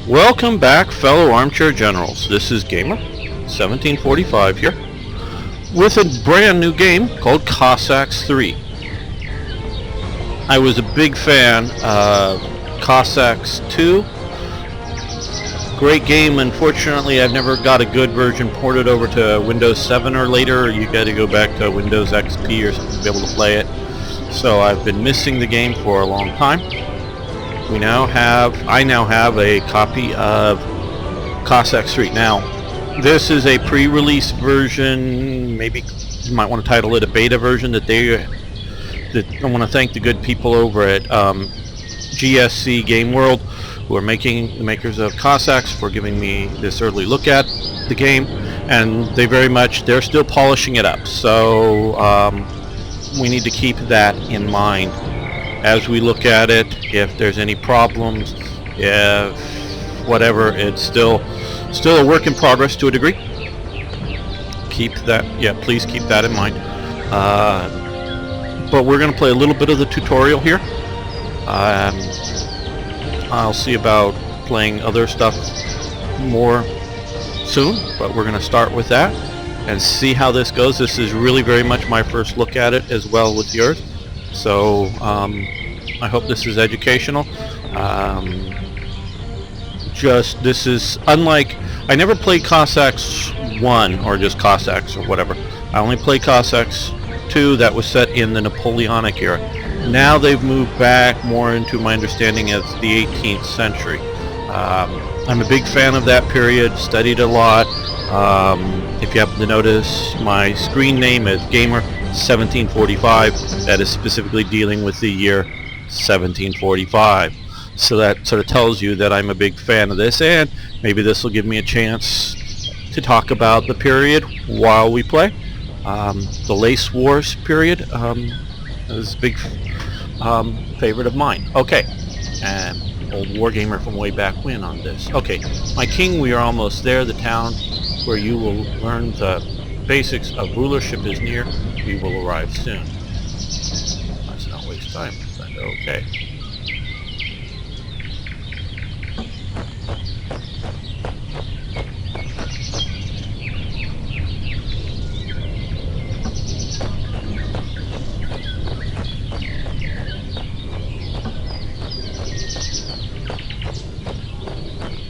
Welcome back, fellow armchair generals. This is Gamer 1745 here with a brand new game called Cossacks 3. I was a big fan of Cossacks 2. Great game. Unfortunately, I've never got a good version ported over to Windows 7 or later. You got to go back to Windows XP or something to be able to play it. So I've been missing the game for a long time. I now have a copy of Cossacks 3. Now, this is a pre-release version. Maybe you might want to title it a beta version. I want to thank the good people over at GSC Game World, who are the makers of Cossacks, for giving me this early look at the game, and they're still polishing it up. So we need to keep that in mind as we look at it. If there's any problems, if whatever, it's still a work in progress to a degree. Please keep that in mind. But we're going to play a little bit of the tutorial here. I'll see about playing other stuff more soon, but we're going to start with that and see how this goes. This is really very much my first look at it, as well with yours. So I hope this is educational. This is unlike, I never played Cossacks 1 or just Cossacks or whatever. I only played Cossacks 2 that was set in the Napoleonic era. Now they've moved back more into my understanding as the 18th century. I'm a big fan of that period, studied a lot. If you happen to notice, my screen name is Gamer 1745. That is specifically dealing with the year 1745. So that sort of tells you that I'm a big fan of this, and maybe this will give me a chance to talk about the period while we play. The Lace Wars period is a big favorite of mine. Okay, and old wargamer from way back when on this. Okay, my king, we are almost there. The town where you will learn the basics of rulership is near. We will arrive soon. Let's not waste time. Okay.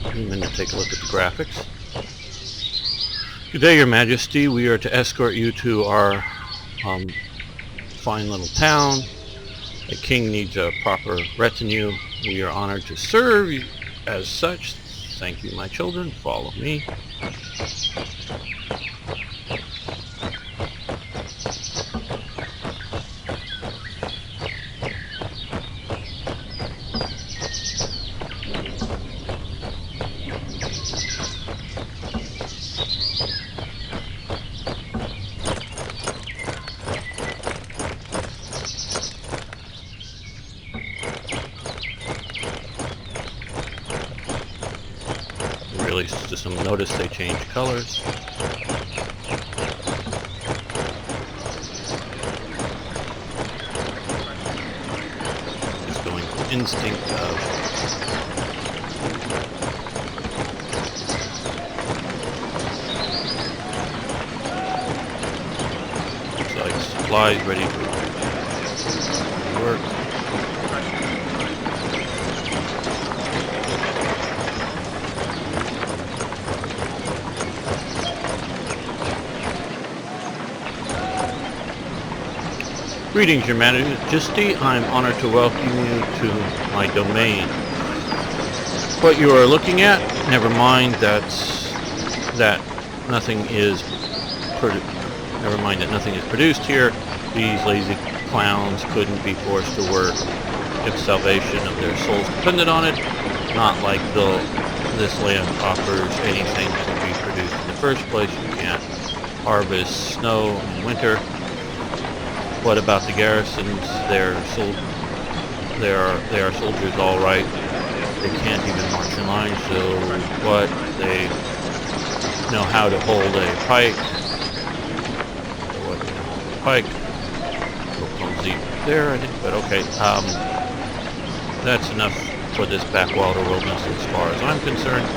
I'm going to take a look at the graphics. Good day, Your Majesty. We are to escort you to our fine little town. The king needs a proper retinue. We are honored to serve you as such. Thank you, my children. Follow me. Just some notice they change colors. Just going for instinct of looks like supplies ready to work. Greetings, Your Majesty. I'm honored to welcome you to my domain. What you are looking at, never mind that nothing is produced here. These lazy clowns couldn't be forced to work if salvation of their souls depended on it. Not like this land offers anything to be produced in the first place. You can't harvest snow in winter. What about the garrisons? They are soldiers, all right. They can't even march in line, so what? They know how to hold a pike. A little clumsy there, I think, but okay. That's enough for this backwater wilderness as far as I'm concerned,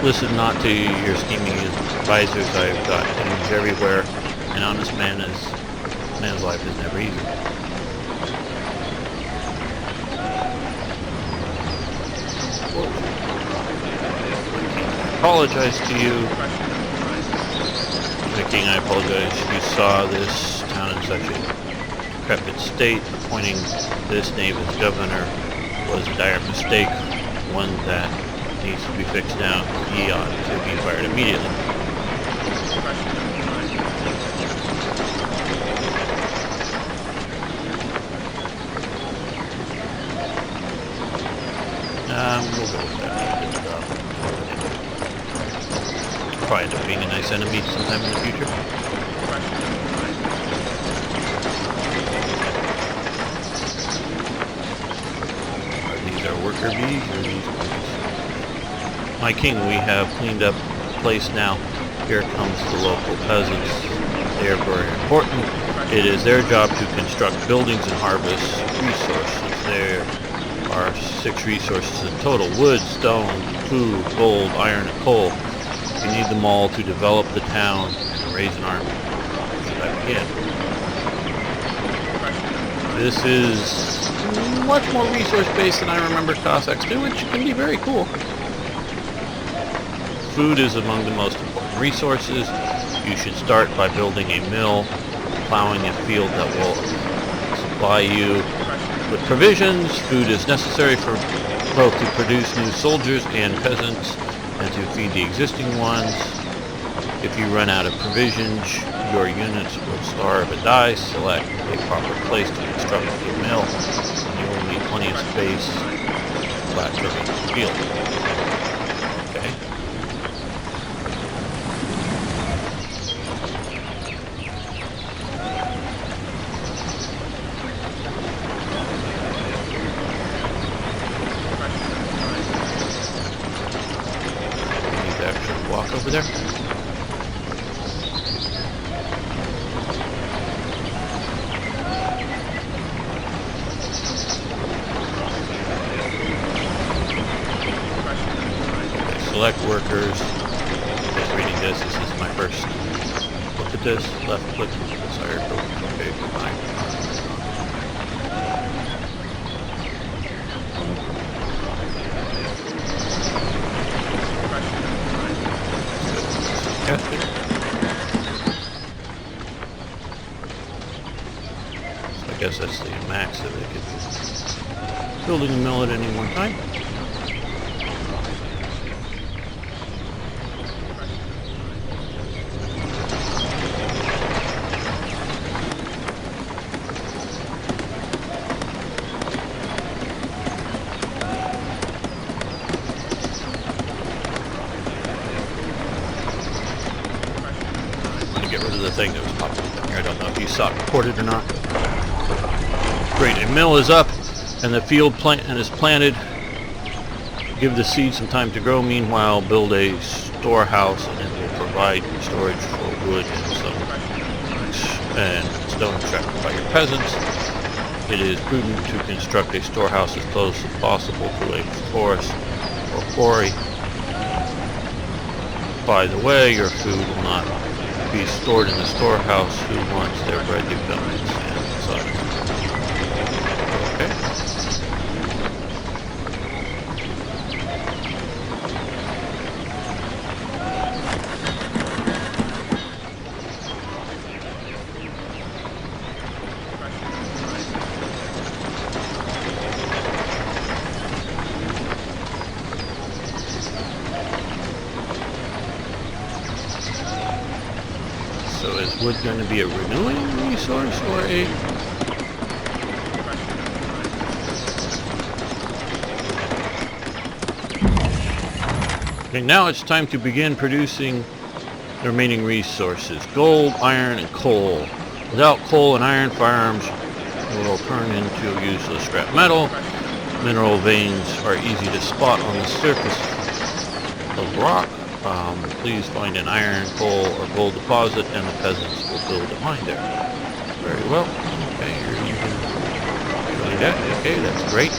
listen not to your scheming advisors. I've got enemies everywhere. An honest man's life is never easy. I apologize to you. The king, I apologize. You saw this town in such a decrepit state. Appointing this knave as governor was a dire mistake, one that needs to be fixed now. He ought to be fired immediately. We'll go with that. Probably end up being a nice enemy sometime in the future. Are these our worker bees or these bees? My king, we have cleaned up the place now. Here comes the local peasants. They are very important. It is their job to construct buildings and harvest resources. There are 6 resources in total: wood, stone, food, gold, iron, and coal. We need them all to develop the town and raise an army. Where should I begin? This is much more resource-based than I remember Cossacks do, which can be very cool. Food is among the most important resources. You should start by building a mill, plowing a field that will supply you with provisions. Food is necessary for both to produce new soldiers and peasants and to feed the existing ones. If you run out of provisions, your units will starve and die. Select a proper place to construct a mill. You will need plenty of space to flat turf the field. Okay. Walk over there. Okay, select workers. Just reading this. This is my first look at this. Left click to desired buildings. Okay, fine. So I guess that's the max that they could be building a mill at any one time. Get rid of the thing that was popping up here. I don't know if you saw it recorded or not. Great, a mill is up and the field is planted. Give the seed some time to grow. Meanwhile, build a storehouse and it will provide storage for wood and stone extracted by your peasants. It is prudent to construct a storehouse as close as possible to a forest or quarry. By the way, your food will not be stored in the storehouse. Who wants their bread to come and such? Okay. So is wood going to be a renewing resource or a... Okay, now it's time to begin producing the remaining resources. Gold, iron, and coal. Without coal and iron, firearms will turn into useless scrap metal. Mineral veins are easy to spot on the surface of rock. Please find an iron, coal, or gold deposit, and the peasants will build a mine there. Very well. Okay, you're doing that. Okay, that's great.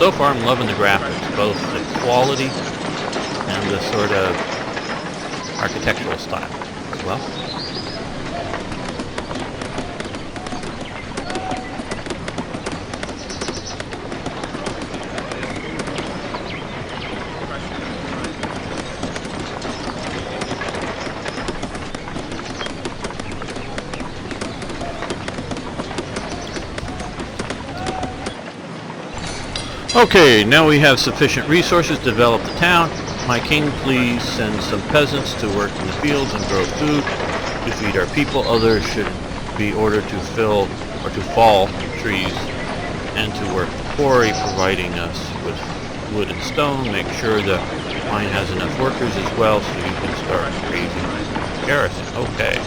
so far I'm loving the graphics, both the quality and the sort of architectural style as well. Okay, now we have sufficient resources to develop the town. My king, please send some peasants to work in the fields and grow food to feed our people. Others should be ordered to fill or to fall trees and to work the quarry, providing us with wood and stone. Make sure the mine has enough workers as well so you can start raising garrison. Okay.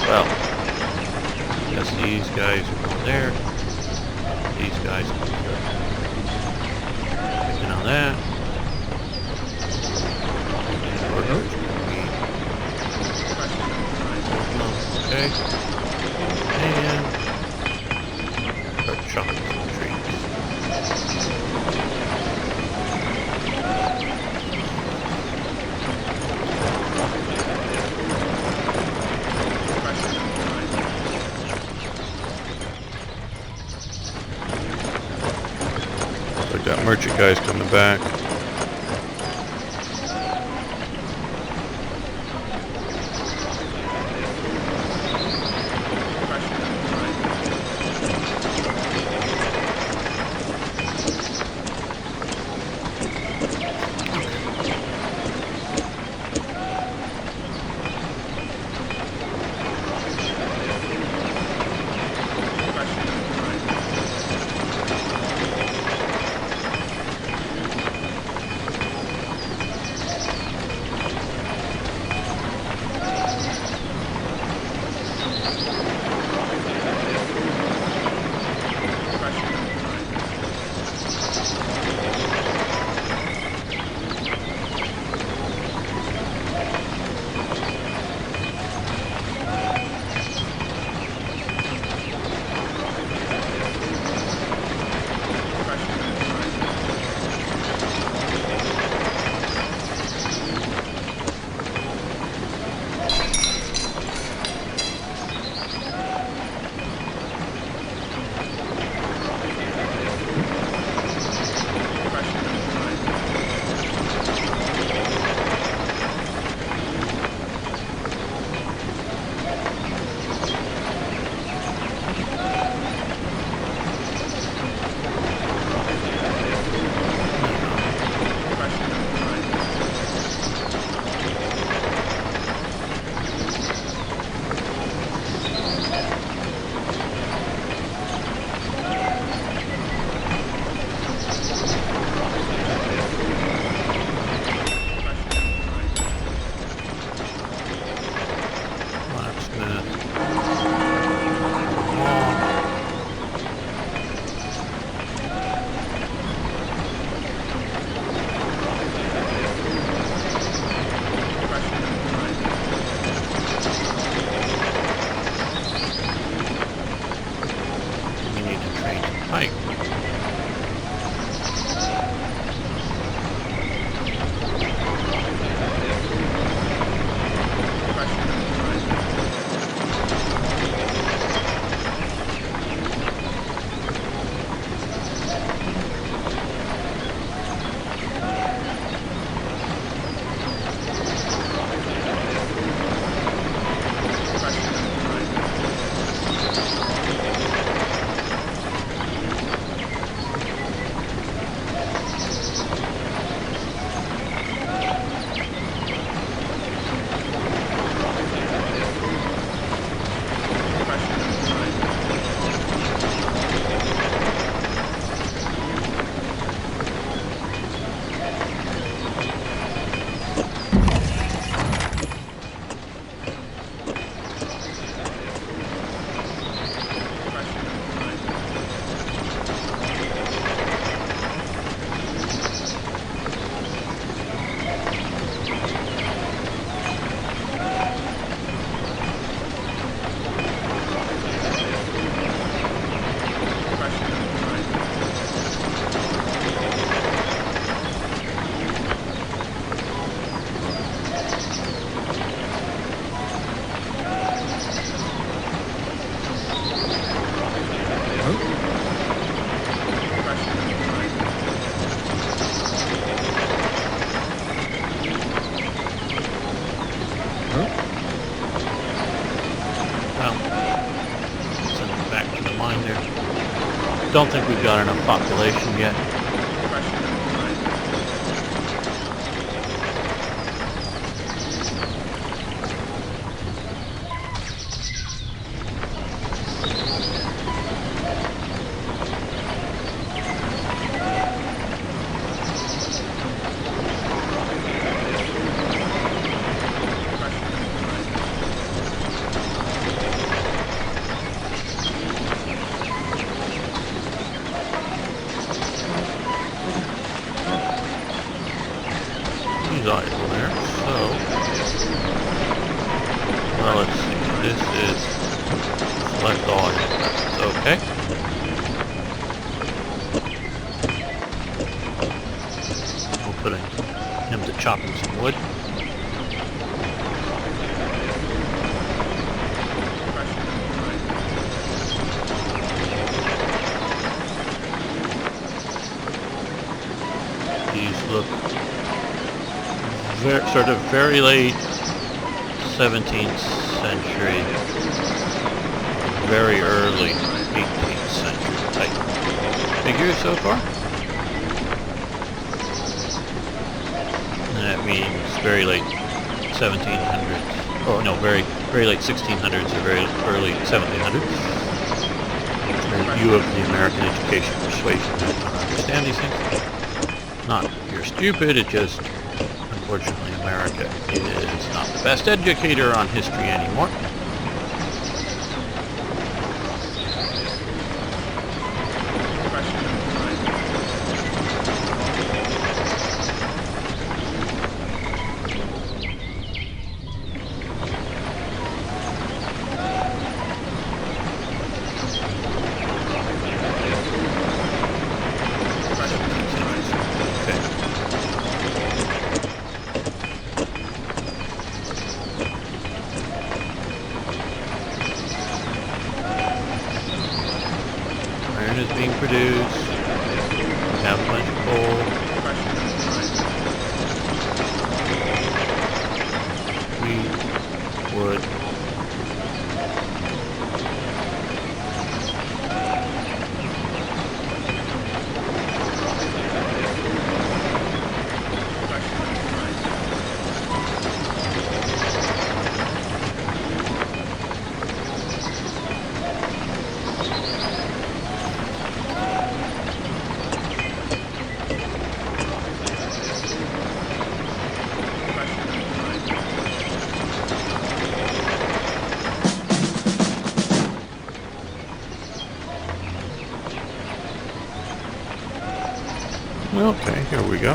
Well, I guess these guys are going there. These guys can start on that. Okay. And start chopping some trees. So I got merchant guys coming back. don't think we've got enough population yet. Idle there, so well, let's see. This is select all investments. Okay. We'll put him to chopping some wood. These look sort of very late 17th century, very early 18th century type figures so far. And that means very late 1700s. Oh no, very late 1600s or very early 1700s. A view of the American education persuasion. I don't understand these things. Not that you're stupid, it just, unfortunately, America is not the best educator on history anymore. Is being produced. We have a bunch of coal. Wheat, wood. Okay, here we go.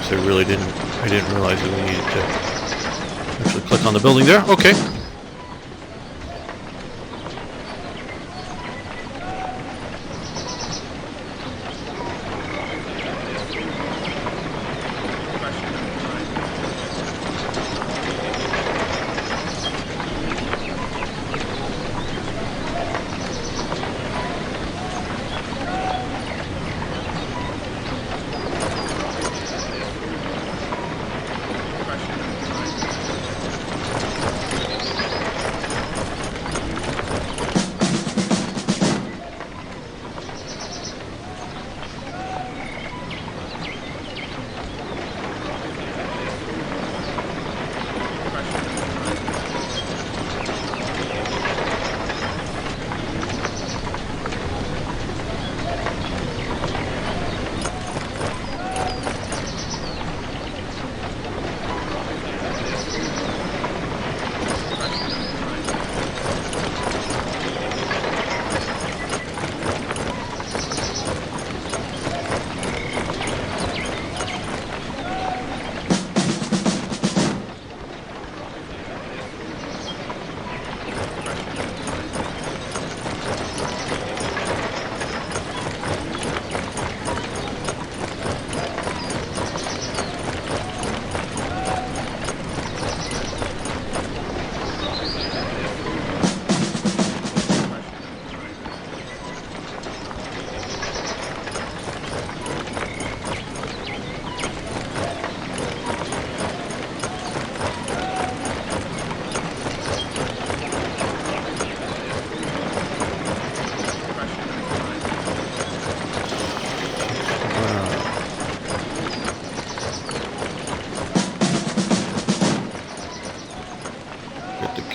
So I didn't realize that we needed to actually click on the building there. Okay.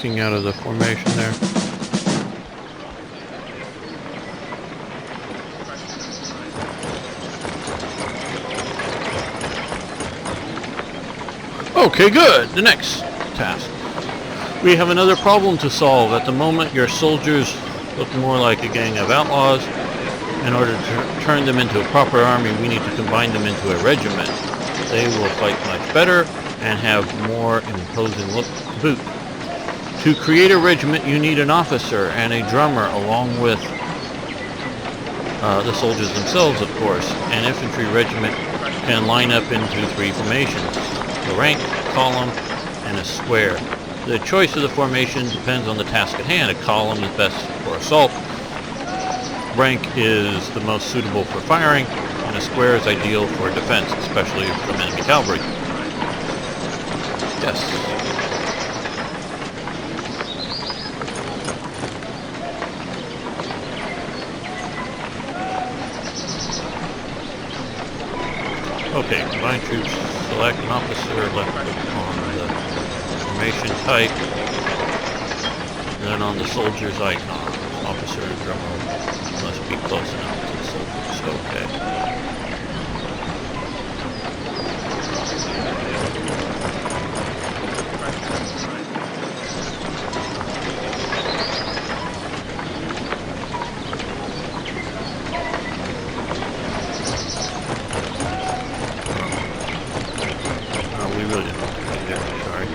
breaking out of the formation there. Okay, good. The next task. We have another problem to solve. At the moment, your soldiers look more like a gang of outlaws. In order to turn them into a proper army, we need to combine them into a regiment. They will fight much better and have more imposing look to boot. To create a regiment, you need an officer and a drummer, along with the soldiers themselves, of course. An infantry regiment can line up into 3 formations: a rank, column, and a square. The choice of the formation depends on the task at hand. A column is best for assault, rank is the most suitable for firing, and a square is ideal for defense, especially from enemy cavalry. Yes. Okay, combine troops, select an officer, left click on the formation type, and then on the soldier's icon. Officer and drummer must be close enough to the soldiers. Okay. We really didn't have to be there, sorry.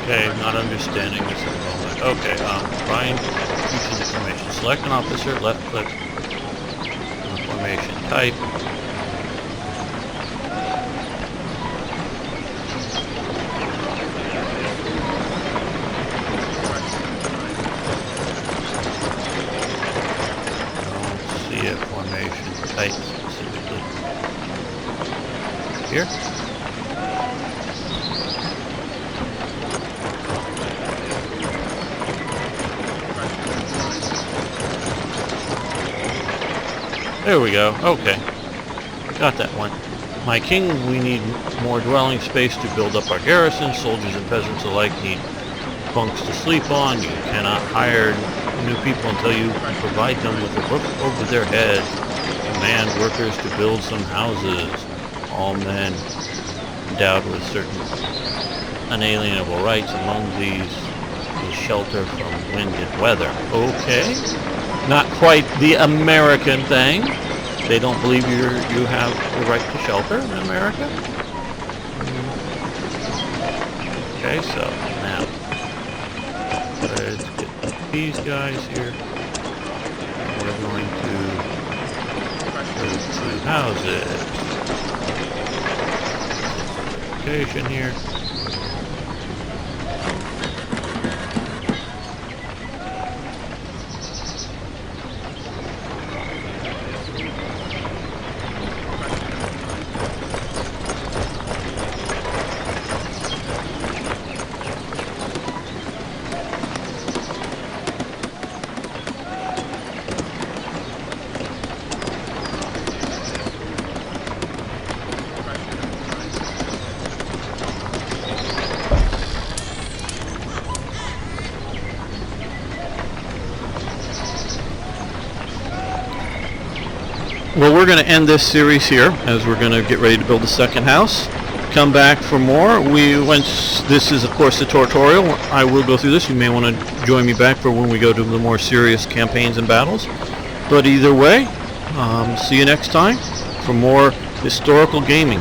Okay, not understanding this at the moment. Okay, find each of the formation. Select an officer, left click on the formation type. I don't see a formation type specifically. Here? There we go. Okay. Got that one. My king, we need more dwelling space to build up our garrison. Soldiers and peasants alike need bunks to sleep on. You cannot hire new people until you provide them with a roof over their heads. Command workers to build some houses. All men endowed with certain unalienable rights. Among these is shelter from wind and weather. Okay. Not quite the American thing. They don't believe you have the right to shelter in America. Okay, so now let's get these guys here. We're going to go to houses. Location here. Well, we're going to end this series here as we're going to get ready to build the second house. Come back for more. This is, of course, the tutorial. I will go through this. You may want to join me back for when we go to the more serious campaigns and battles. But either way, see you next time for more historical gaming.